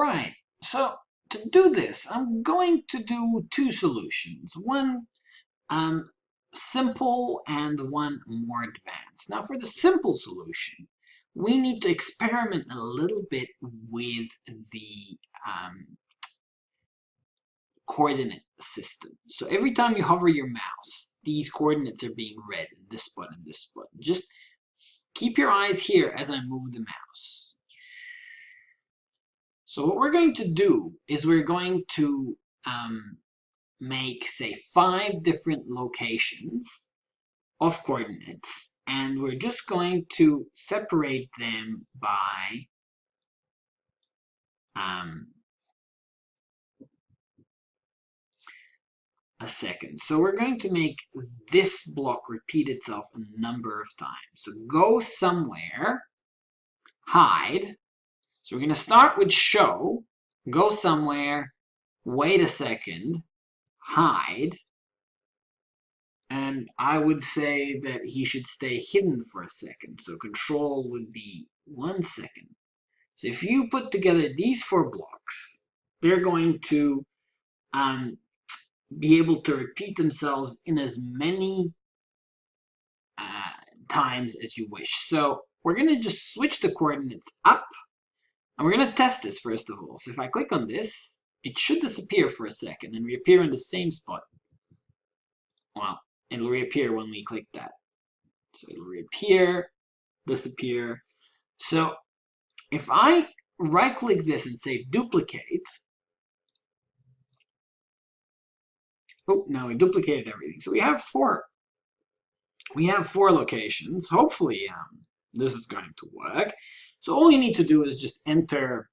right, so to do this, I'm going to do two solutions. One simple and one more advanced. Now for the simple solution, we need to experiment a little bit with the coordinate system. So every time you hover your mouse, these coordinates are being read in this button, this button. Just keep your eyes here as I move the mouse. So what we're going to do is we're going to make, say, 5 different locations of coordinates, and we're just going to separate them by a second. So we're going to make this block repeat itself a number of times. So go somewhere, hide. So we're going to start with show, go somewhere, wait a second, hide. And I would say that he should stay hidden for a second. So control would be 1 second. So if you put together these 4 blocks, they're going to be able to repeat themselves in as many times as you wish. So we're going to just switch the coordinates up, and we're going to test this first of all. So if I click on this, it should disappear for a second and reappear in the same spot. Well, it'll reappear when we click that. So it'll reappear, disappear. So if I right-click this and say duplicate, oh, now we duplicated everything. So we have 4 locations. Hopefully this is going to work. So all you need to do is just enter,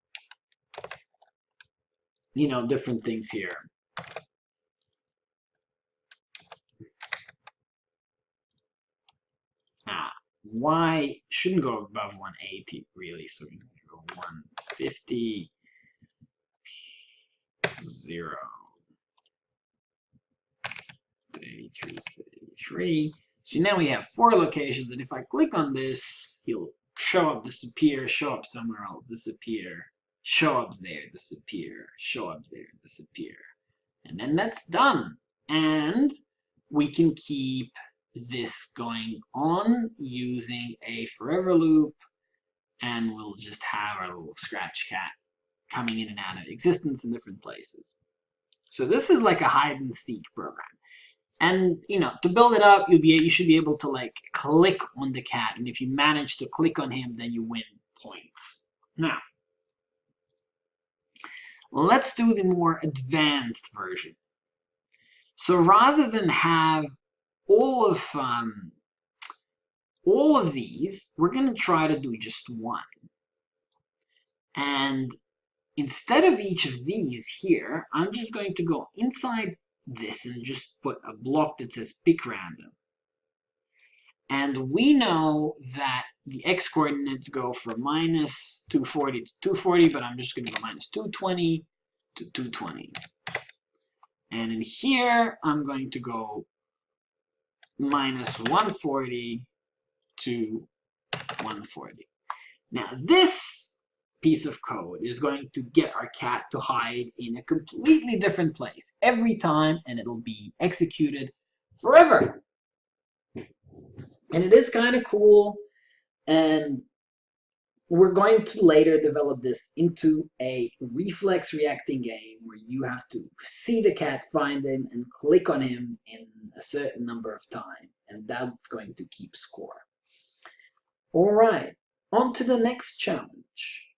different things here. Y shouldn't go above 180 really, so we're going to go 150, 0, 33, 33. So now we have 4 locations, and if I click on this, he'll show up, disappear, show up somewhere else, disappear, show up there, disappear, show up there, disappear. And then that's done. And we can keep this going on using a forever loop, and we'll just have our little scratch cat coming in and out of existence in different places. So this is like a hide and seek program. And to build it up, you should be able to like click on the cat, and if you manage to click on him, then you win points. Now, let's do the more advanced version. So rather than have all of these, we're going to try to do just one. And instead of each of these here, I'm just going to go inside this and just put a block that says pick random. And we know that the x coordinates go from minus 240 to 240, but I'm just going to go minus 220 to 220. And in here, I'm going to go minus 140 to 140. Now this piece of code is going to get our cat to hide in a completely different place every time, and it'll be executed forever. And it is kind of cool, and we're going to later develop this into a reflex reacting game where you have to see the cat, find him, and click on him in a certain number of times, and that's going to keep score. All right, on to the next challenge.